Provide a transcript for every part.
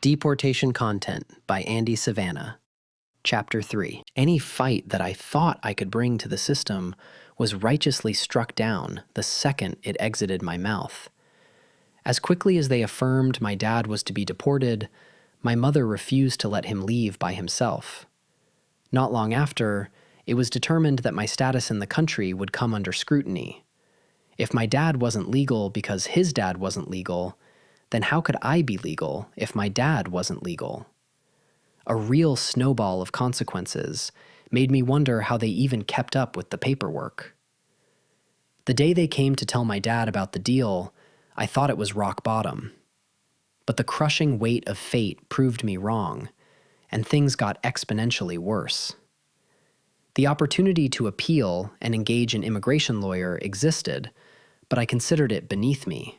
Deportation Content by Andy Savana. Chapter 3. Any fight that I thought I could bring to the system was righteously struck down the second it exited my mouth. As quickly as they affirmed my dad was to be deported, my mother refused to let him leave by himself. Not long after, it was determined that my status in the country would come under scrutiny. If my dad wasn't legal because his dad wasn't legal, then how could I be legal if my dad wasn't legal? A real snowball of consequences made me wonder how they even kept up with the paperwork. The day they came to tell my dad about the deal, I thought it was rock bottom. But the crushing weight of fate proved me wrong, and things got exponentially worse. The opportunity to appeal and engage an immigration lawyer existed, but I considered it beneath me.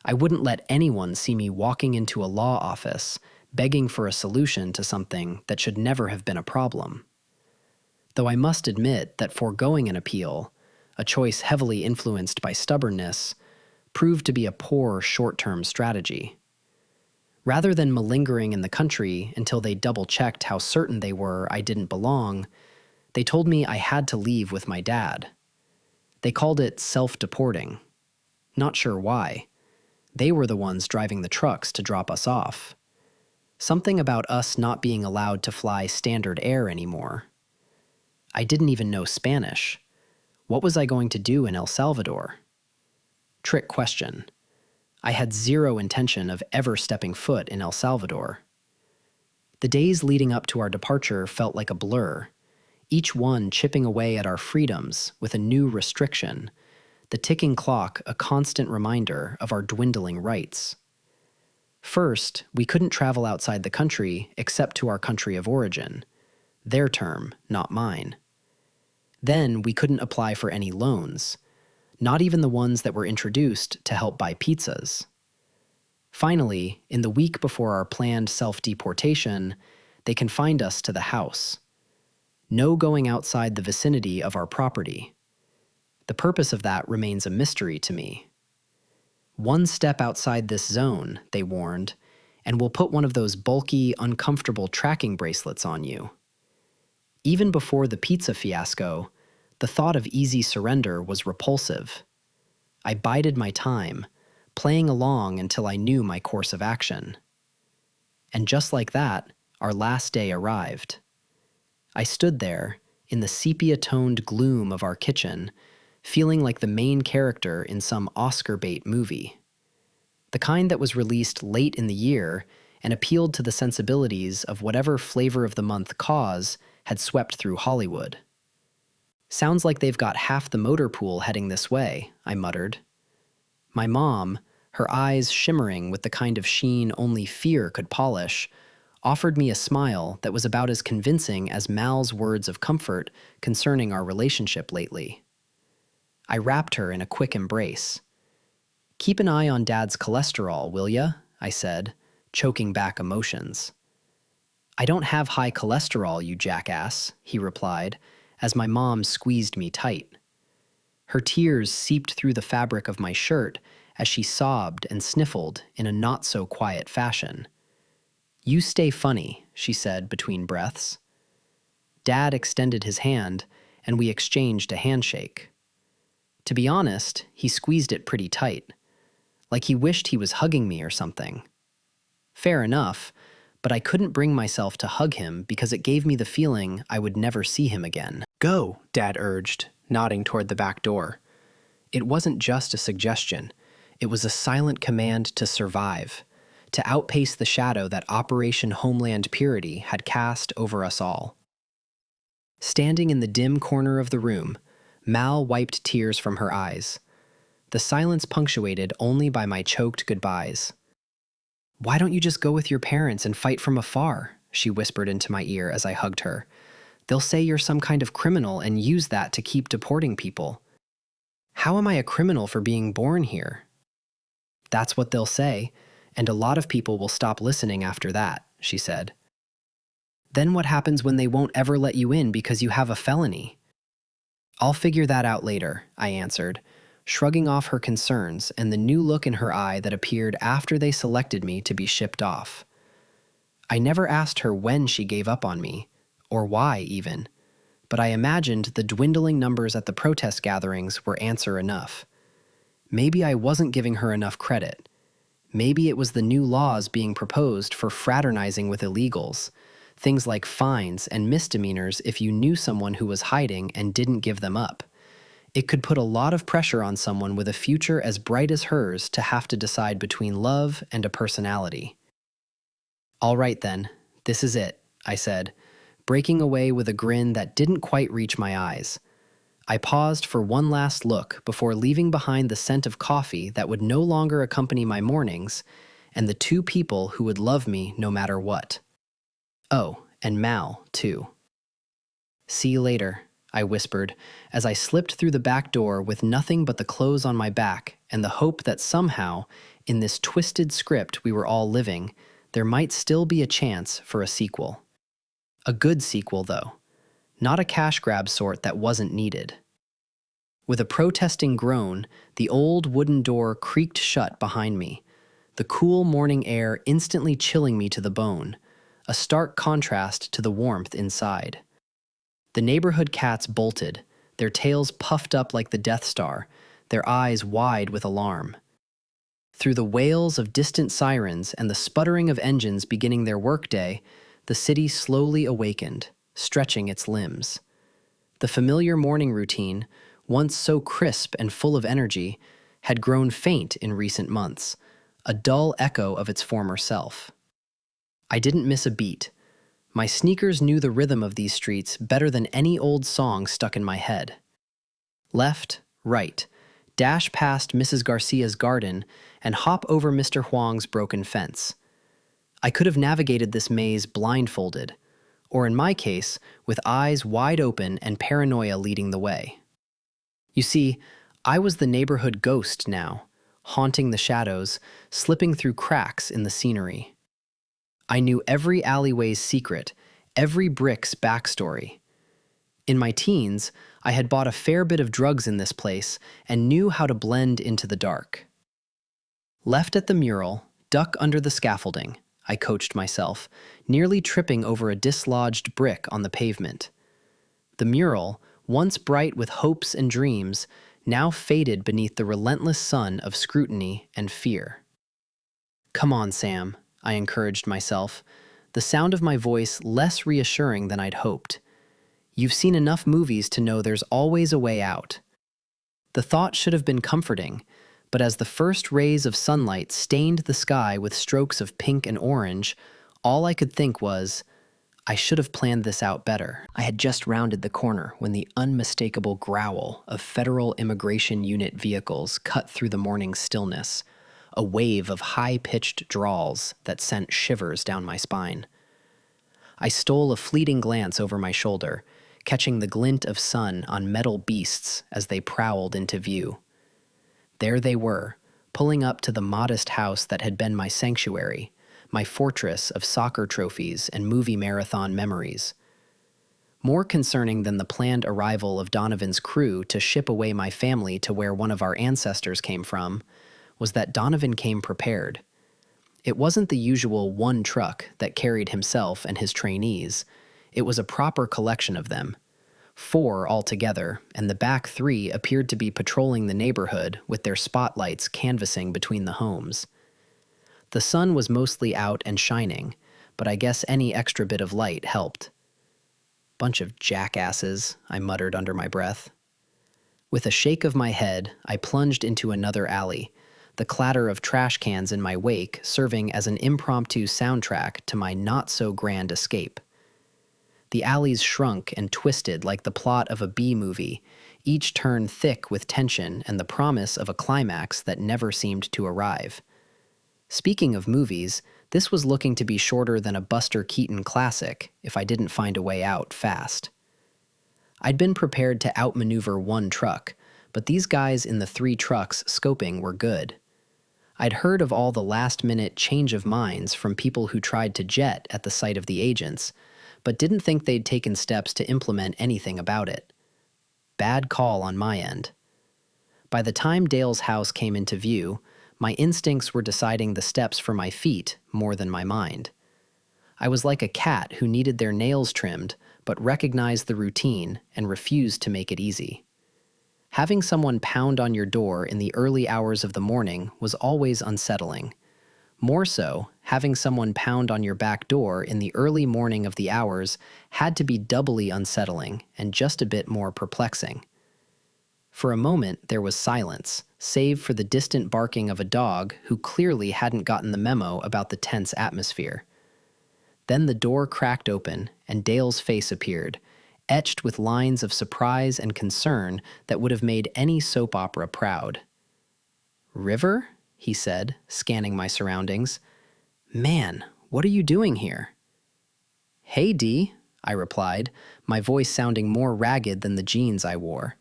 I wouldn't let anyone see me walking into a law office begging for a solution to something that should never have been a problem. Though I must admit that foregoing an appeal, a choice heavily influenced by stubbornness, proved to be a poor short-term strategy. Rather than malingering in the country until they double-checked how certain they were I didn't belong, they told me I had to leave with my dad. They called it self-deporting. Not sure why. They were the ones driving the trucks to drop us off. Something about us not being allowed to fly standard air anymore. I didn't even know Spanish. What was I going to do in El Salvador? Trick question. I had zero intention of ever stepping foot in El Salvador. The days leading up to our departure felt like a blur, each one chipping away at our freedoms with a new restriction, the ticking clock a constant reminder of our dwindling rights. First, we couldn't travel outside the country except to our country of origin. Their term, not mine. Then we couldn't apply for any loans, not even the ones that were introduced to help buy pizzas. Finally, in the week before our planned self-deportation, they confined us to the house. No going outside the vicinity of our property. The purpose of that remains a mystery to me. One step outside this zone, they warned, and we'll put one of those bulky, uncomfortable tracking bracelets on you. Even before the pizza fiasco, the thought of easy surrender was repulsive. I bided my time, playing along until I knew my course of action. And just like that, our last day arrived. I stood there, in the sepia-toned gloom of our kitchen, feeling like the main character in some Oscar bait movie. The kind that was released late in the year and appealed to the sensibilities of whatever flavor of the month cause had swept through Hollywood. Sounds like they've got half the motor pool heading this way, I muttered. My mom, her eyes shimmering with the kind of sheen only fear could polish, offered me a smile that was about as convincing as Mal's words of comfort concerning our relationship lately. I wrapped her in a quick embrace. "Keep an eye on Dad's cholesterol, will ya?" I said, choking back emotions. "I don't have high cholesterol, you jackass," he replied, as my mom squeezed me tight. Her tears seeped through the fabric of my shirt as she sobbed and sniffled in a not-so-quiet fashion. "You stay funny," she said between breaths. Dad extended his hand, and we exchanged a handshake. To be honest, he squeezed it pretty tight, like he wished he was hugging me or something. Fair enough, but I couldn't bring myself to hug him because it gave me the feeling I would never see him again. "Go," Dad urged, nodding toward the back door. It wasn't just a suggestion. It was a silent command to survive, to outpace the shadow that Operation Homeland Purity had cast over us all. Standing in the dim corner of the room, Mal wiped tears from her eyes, the silence punctuated only by my choked goodbyes. "Why don't you just go with your parents and fight from afar?" she whispered into my ear as I hugged her. "They'll say you're some kind of criminal and use that to keep deporting people." "How am I a criminal for being born here?" "That's what they'll say, and a lot of people will stop listening after that," she said. "Then what happens when they won't ever let you in because you have a felony?" "I'll figure that out later," I answered, shrugging off her concerns and the new look in her eye that appeared after they selected me to be shipped off. I never asked her when she gave up on me, or why even, but I imagined the dwindling numbers at the protest gatherings were answer enough. Maybe I wasn't giving her enough credit. Maybe it was the new laws being proposed for fraternizing with illegals, things like fines and misdemeanors if you knew someone who was hiding and didn't give them up. It could put a lot of pressure on someone with a future as bright as hers to have to decide between love and a personality. "All right then, this is it," I said, breaking away with a grin that didn't quite reach my eyes. I paused for one last look before leaving behind the scent of coffee that would no longer accompany my mornings and the two people who would love me no matter what. Oh, and Mal, too. "See you later," I whispered as I slipped through the back door with nothing but the clothes on my back and the hope that somehow, in this twisted script we were all living, there might still be a chance for a sequel. A good sequel, though. Not a cash grab sort that wasn't needed. With a protesting groan, the old wooden door creaked shut behind me, the cool morning air instantly chilling me to the bone, a stark contrast to the warmth inside. The neighborhood cats bolted, their tails puffed up like the Death Star, their eyes wide with alarm. Through the wails of distant sirens and the sputtering of engines beginning their workday, the city slowly awakened, stretching its limbs. The familiar morning routine, once so crisp and full of energy, had grown faint in recent months, a dull echo of its former self. I didn't miss a beat. My sneakers knew the rhythm of these streets better than any old song stuck in my head. Left, right, dash past Mrs. Garcia's garden, and hop over Mr. Huang's broken fence. I could have navigated this maze blindfolded, or in my case, with eyes wide open and paranoia leading the way. You see, I was the neighborhood ghost now, haunting the shadows, slipping through cracks in the scenery. I knew every alleyway's secret, every brick's backstory. In my teens, I had bought a fair bit of drugs in this place and knew how to blend into the dark. Left at the mural, duck under the scaffolding, I coached myself, nearly tripping over a dislodged brick on the pavement. The mural, once bright with hopes and dreams, now faded beneath the relentless sun of scrutiny and fear. "Come on, Sam," I encouraged myself, the sound of my voice less reassuring than I'd hoped. "You've seen enough movies to know there's always a way out." The thought should have been comforting, but as the first rays of sunlight stained the sky with strokes of pink and orange, all I could think was, I should have planned this out better. I had just rounded the corner when the unmistakable growl of Federal Immigration Unit vehicles cut through the morning stillness, a wave of high-pitched drawls that sent shivers down my spine. I stole a fleeting glance over my shoulder, catching the glint of sun on metal beasts as they prowled into view. There they were, pulling up to the modest house that had been my sanctuary, my fortress of soccer trophies and movie marathon memories. More concerning than the planned arrival of Donovan's crew to ship away my family to where one of our ancestors came from, was that Donovan came prepared. It wasn't the usual one truck that carried himself and his trainees. It was a proper collection of them. 4 altogether, and the back 3 appeared to be patrolling the neighborhood with their spotlights canvassing between the homes. The sun was mostly out and shining, but I guess any extra bit of light helped. "Bunch of jackasses," I muttered under my breath. With a shake of my head, I plunged into another alley, the clatter of trash cans in my wake serving as an impromptu soundtrack to my not-so-grand escape. The alleys shrunk and twisted like the plot of a B-movie, each turn thick with tension and the promise of a climax that never seemed to arrive. Speaking of movies, this was looking to be shorter than a Buster Keaton classic if I didn't find a way out fast. I'd been prepared to outmaneuver one truck, but these guys in the 3 trucks scoping were good. I'd heard of all the last-minute change of minds from people who tried to jet at the sight of the agents, but didn't think they'd taken steps to implement anything about it. Bad call on my end. By the time Dale's house came into view, my instincts were deciding the steps for my feet more than my mind. I was like a cat who needed their nails trimmed, but recognized the routine and refused to make it easy. Having someone pound on your door in the early hours of the morning was always unsettling. More so, having someone pound on your back door in the early morning of the hours had to be doubly unsettling and just a bit more perplexing. For a moment, there was silence, save for the distant barking of a dog who clearly hadn't gotten the memo about the tense atmosphere. Then the door cracked open, and Dale's face appeared, etched with lines of surprise and concern that would have made any soap opera proud. "River?" he said, scanning my surroundings. "Man, what are you doing here?" "Hey, Dee," I replied, my voice sounding more ragged than the jeans I wore.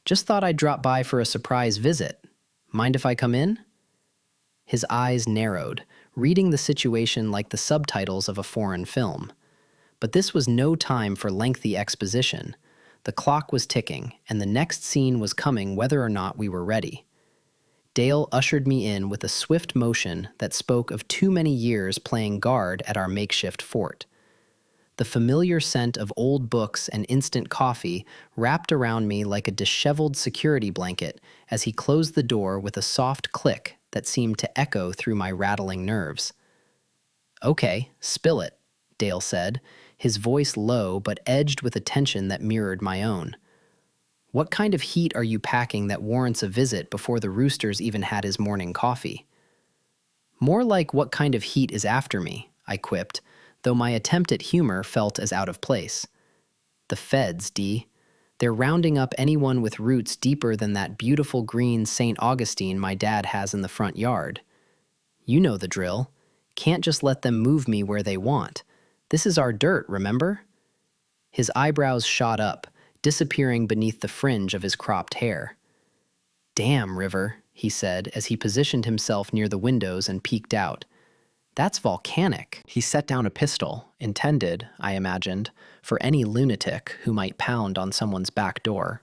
"Just thought I'd drop by for a surprise visit. Mind if I come in?" His eyes narrowed, reading the situation like the subtitles of a foreign film. But this was no time for lengthy exposition. The clock was ticking, and the next scene was coming whether or not we were ready. Dale ushered me in with a swift motion that spoke of too many years playing guard at our makeshift fort. The familiar scent of old books and instant coffee wrapped around me like a disheveled security blanket as he closed the door with a soft click that seemed to echo through my rattling nerves. "Okay, spill it," Dale said, his voice low but edged with a tension that mirrored my own. "What kind of heat are you packing that warrants a visit before the rooster's even had his morning coffee?" "More like what kind of heat is after me," I quipped, though my attempt at humor felt as out of place. "The feds, Dee. They're rounding up anyone with roots deeper than that beautiful green St. Augustine my dad has in the front yard. You know the drill. Can't just let them move me where they want. This is our dirt, remember?" His eyebrows shot up, disappearing beneath the fringe of his cropped hair. "Damn, River," he said as he positioned himself near the windows and peeked out. "That's volcanic." He set down a pistol, intended, I imagined, for any lunatic who might pound on someone's back door.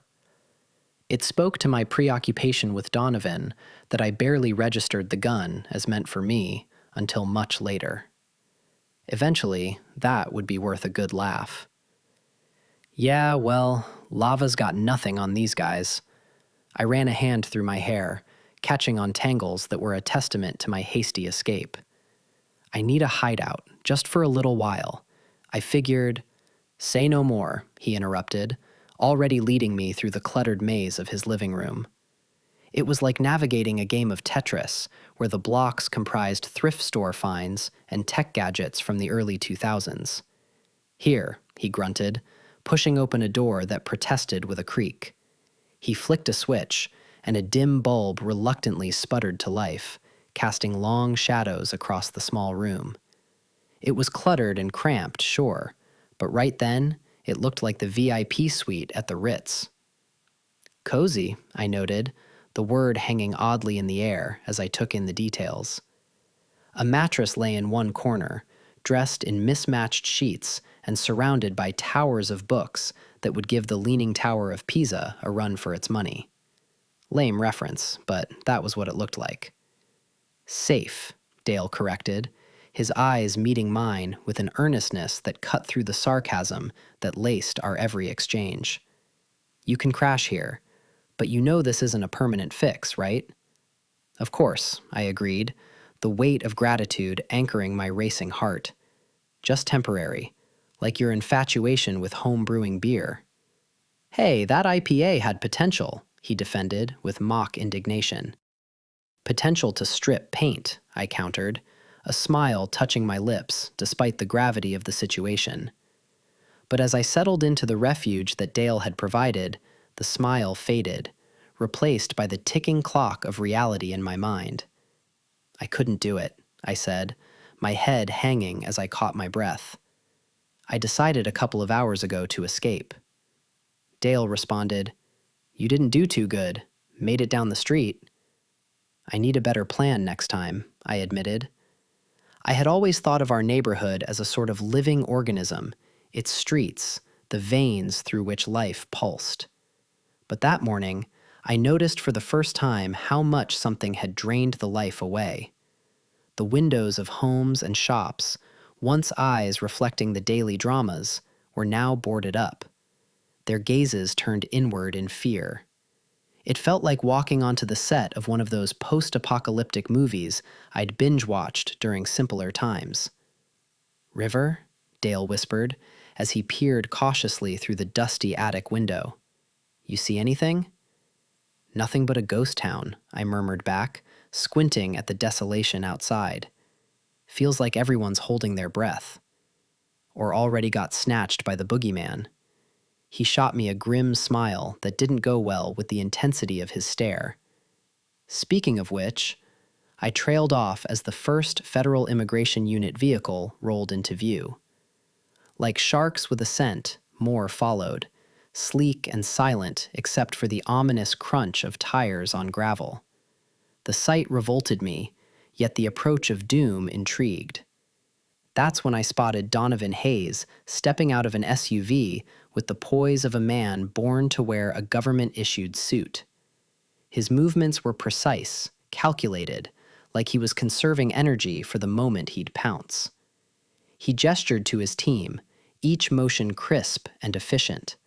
It spoke to my preoccupation with Donovan that I barely registered the gun as meant for me until much later. Eventually, that would be worth a good laugh. "Yeah, well, lava's got nothing on these guys." I ran a hand through my hair, catching on tangles that were a testament to my hasty escape. "I need a hideout, just for a little while. I figured—" "Say no more," he interrupted, already leading me through the cluttered maze of his living room. It was like navigating a game of Tetris, where the blocks comprised thrift store finds and tech gadgets from the early 2000s. "Here," he grunted, pushing open a door that protested with a creak. He flicked a switch, and a dim bulb reluctantly sputtered to life, casting long shadows across the small room. It was cluttered and cramped, sure, but right then, it looked like the VIP suite at the Ritz. "Cozy," I noted, the word hanging oddly in the air as I took in the details. A mattress lay in one corner, dressed in mismatched sheets and surrounded by towers of books that would give the Leaning Tower of Pisa a run for its money. Lame reference, but that was what it looked like. "Safe," Dale corrected, his eyes meeting mine with an earnestness that cut through the sarcasm that laced our every exchange. "You can crash here, but you know this isn't a permanent fix, right?" "Of course," I agreed, the weight of gratitude anchoring my racing heart. "Just temporary, like your infatuation with home brewing beer." "Hey, that IPA had potential," he defended with mock indignation. "Potential to strip paint," I countered, a smile touching my lips despite the gravity of the situation. But as I settled into the refuge that Dale had provided, the smile faded, replaced by the ticking clock of reality in my mind. "I couldn't do it," I said, my head hanging as I caught my breath. "I decided a couple of hours ago to escape." Dale responded, "You didn't do too good. Made it down the street." "I need a better plan next time," I admitted. I had always thought of our neighborhood as a sort of living organism, its streets, the veins through which life pulsed. But that morning, I noticed for the first time how much something had drained the life away. The windows of homes and shops, once eyes reflecting the daily dramas, were now boarded up, their gazes turned inward in fear. It felt like walking onto the set of one of those post-apocalyptic movies I'd binge-watched during simpler times. "River?" Dale whispered, as he peered cautiously through the dusty attic window. "You see anything?" "Nothing but a ghost town," I murmured back, squinting at the desolation outside. "Feels like everyone's holding their breath. Or already got snatched by the boogeyman." He shot me a grim smile that didn't go well with the intensity of his stare. Speaking of which, I trailed off as the first Federal Immigration Unit vehicle rolled into view. Like sharks with a scent, more followed, sleek and silent except for the ominous crunch of tires on gravel. The sight revolted me, yet the approach of doom intrigued. That's when I spotted Donovan Hayes stepping out of an SUV with the poise of a man born to wear a government-issued suit. His movements were precise, calculated, like he was conserving energy for the moment he'd pounce. He gestured to his team, each motion crisp and efficient.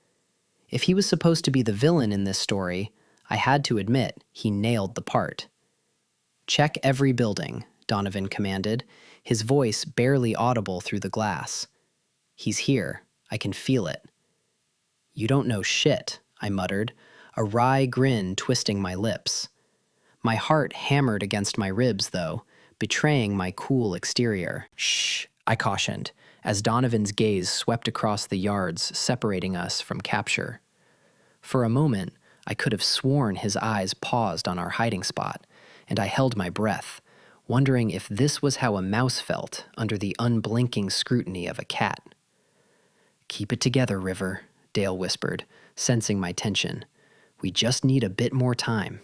If he was supposed to be the villain in this story, I had to admit he nailed the part. "Check every building," Donovan commanded, his voice barely audible through the glass. "He's here. I can feel it." "You don't know shit," I muttered, a wry grin twisting my lips. My heart hammered against my ribs, though, betraying my cool exterior. "Shh," I cautioned, as Donovan's gaze swept across the yards separating us from capture. For a moment, I could have sworn his eyes paused on our hiding spot, and I held my breath, wondering if this was how a mouse felt under the unblinking scrutiny of a cat. "Keep it together, River," Dale whispered, sensing my tension. "We just need a bit more time."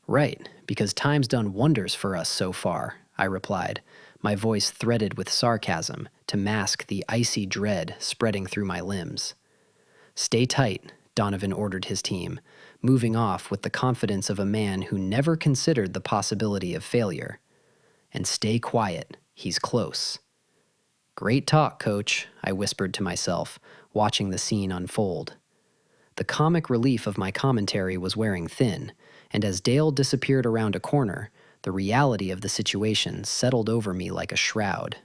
"Right, because time's done wonders for us so far," I replied, my voice threaded with sarcasm to mask the icy dread spreading through my limbs. "Stay tight," Donovan ordered his team, moving off with the confidence of a man who never considered the possibility of failure. "And stay quiet, he's close." "Great talk, Coach," I whispered to myself, watching the scene unfold. The comic relief of my commentary was wearing thin, and as Dale disappeared around a corner, the reality of the situation settled over me like a shroud.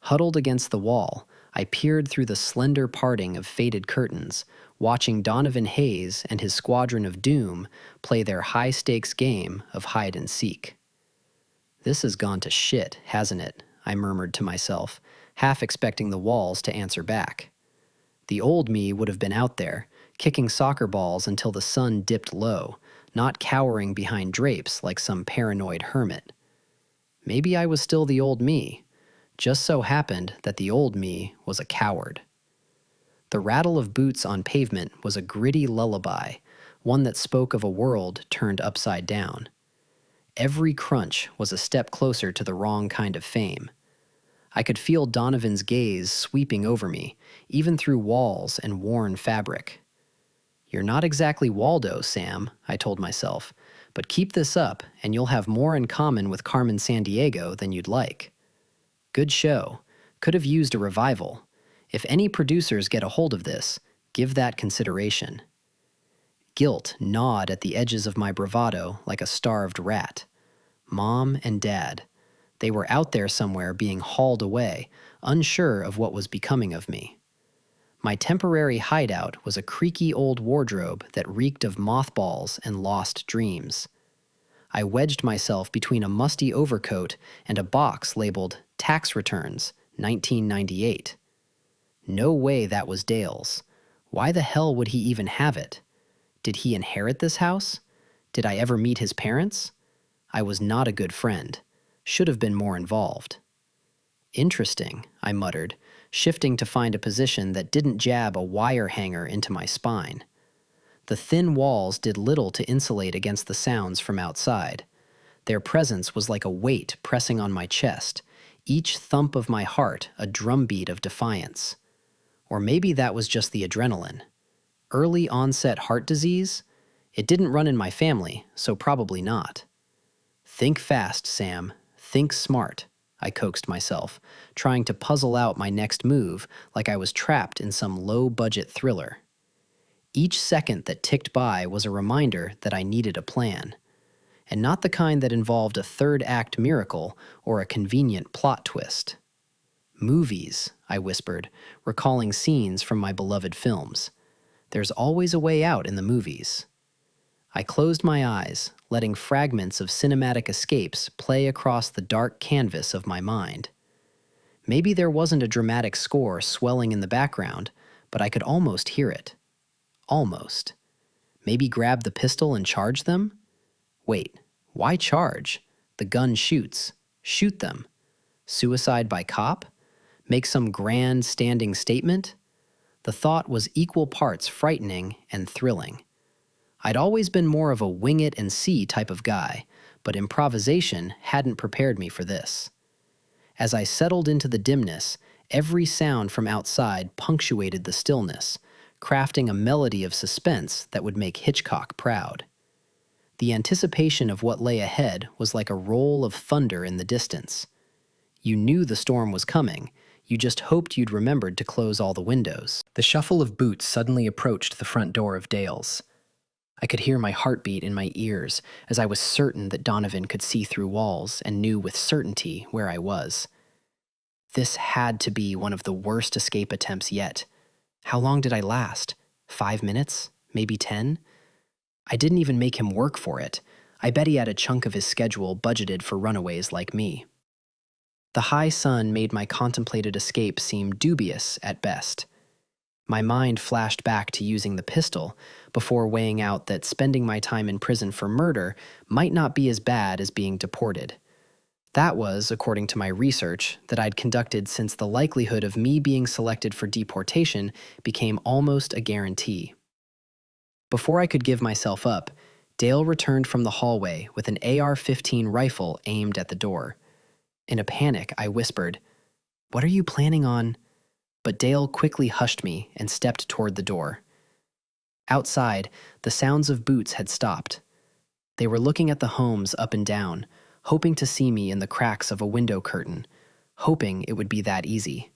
Huddled against the wall, I peered through the slender parting of faded curtains, watching Donovan Hayes and his squadron of doom play their high-stakes game of hide-and-seek. "This has gone to shit, hasn't it?" I murmured to myself, half expecting the walls to answer back. The old me would have been out there, kicking soccer balls until the sun dipped low, not cowering behind drapes like some paranoid hermit. Maybe I was still the old me. Just so happened that the old me was a coward. The rattle of boots on pavement was a gritty lullaby, one that spoke of a world turned upside down. Every crunch was a step closer to the wrong kind of fame. I could feel Donovan's gaze sweeping over me, even through walls and worn fabric. "You're not exactly Waldo, Sam," I told myself, "but keep this up and you'll have more in common with Carmen Sandiego than you'd like." Good show. Could have used a revival. If any producers get a hold of this, give that consideration. Guilt gnawed at the edges of my bravado like a starved rat. Mom and Dad. They were out there somewhere being hauled away, unsure of what was becoming of me. My temporary hideout was a creaky old wardrobe that reeked of mothballs and lost dreams. I wedged myself between a musty overcoat and a box labeled Tax Returns, 1998. No way that was Dale's. Why the hell would he even have it? Did he inherit this house? Did I ever meet his parents? I was not a good friend. Should have been more involved. "Interesting," I muttered, shifting to find a position that didn't jab a wire hanger into my spine. The thin walls did little to insulate against the sounds from outside. Their presence was like a weight pressing on my chest, each thump of my heart a drumbeat of defiance. Or maybe that was just the adrenaline. Early onset heart disease? It didn't run in my family, so probably not. "Think fast, Sam. Think smart," I coaxed myself, trying to puzzle out my next move like I was trapped in some low-budget thriller. Each second that ticked by was a reminder that I needed a plan, and not the kind that involved a third-act miracle or a convenient plot twist. Movies, I whispered, recalling scenes from my beloved films. There's always a way out in the movies. I closed my eyes, letting fragments of cinematic escapes play across the dark canvas of my mind. Maybe there wasn't a dramatic score swelling in the background, but I could almost hear it. Almost. Maybe grab the pistol and charge them? Wait, why charge? The gun shoots. Shoot them. Suicide by cop? Make some grand standing statement? The thought was equal parts frightening and thrilling. I'd always been more of a wing it and see type of guy, but improvisation hadn't prepared me for this. As I settled into the dimness, every sound from outside punctuated the stillness, crafting a melody of suspense that would make Hitchcock proud. The anticipation of what lay ahead was like a roll of thunder in the distance. You knew the storm was coming, you just hoped you'd remembered to close all the windows. The shuffle of boots suddenly approached the front door of Dale's. I could hear my heartbeat in my ears as I was certain that Donovan could see through walls and knew with certainty where I was. This had to be one of the worst escape attempts yet. How long did I last? 5 minutes? Maybe 10? I didn't even make him work for it. I bet he had a chunk of his schedule budgeted for runaways like me. The high sun made my contemplated escape seem dubious at best. My mind flashed back to using the pistol before weighing out that spending my time in prison for murder might not be as bad as being deported. That was, according to my research, that I'd conducted since the likelihood of me being selected for deportation became almost a guarantee. Before I could give myself up, Dale returned from the hallway with an AR-15 rifle aimed at the door. In a panic, I whispered, "What are you planning on?" But Dale quickly hushed me and stepped toward the door. Outside, the sounds of boots had stopped. They were looking at the homes up and down, hoping to see me in the cracks of a window curtain, hoping it would be that easy.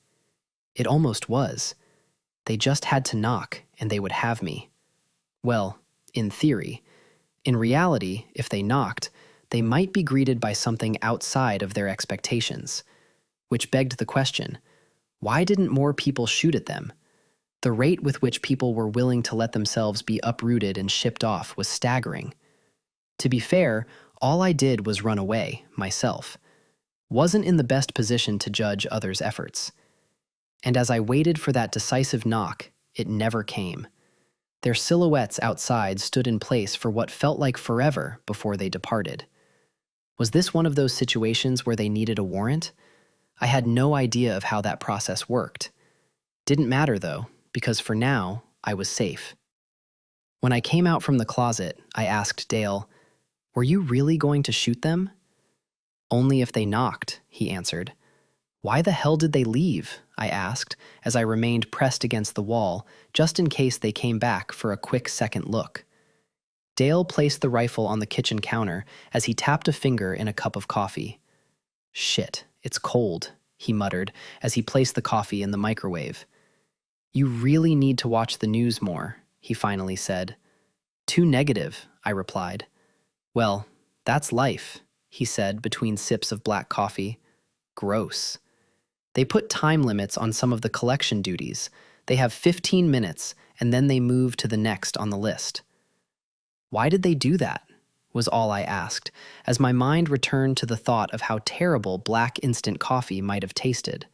It almost was. They just had to knock, and they would have me. Well, in theory. In reality, if they knocked, they might be greeted by something outside of their expectations. Which begged the question, why didn't more people shoot at them? The rate with which people were willing to let themselves be uprooted and shipped off was staggering. To be fair, all I did was run away, myself. Wasn't in the best position to judge others' efforts. And as I waited for that decisive knock, it never came. Their silhouettes outside stood in place for what felt like forever before they departed. Was this one of those situations where they needed a warrant? I had no idea of how that process worked. Didn't matter though, because for now, I was safe. When I came out from the closet, I asked Dale, "Were you really going to shoot them?" "Only if they knocked," he answered. "Why the hell did they leave?" I asked, as I remained pressed against the wall, just in case they came back for a quick second look. Dale placed the rifle on the kitchen counter as he tapped a finger in a cup of coffee. "Shit, it's cold," he muttered as he placed the coffee in the microwave. "You really need to watch the news more," he finally said. "Too negative," I replied. "Well, that's life," he said between sips of black coffee. "Gross. They put time limits on some of the collection duties. They have 15 minutes, and then they move to the next on the list." "Why did they do that?" was all I asked, as my mind returned to the thought of how terrible black instant coffee might have tasted.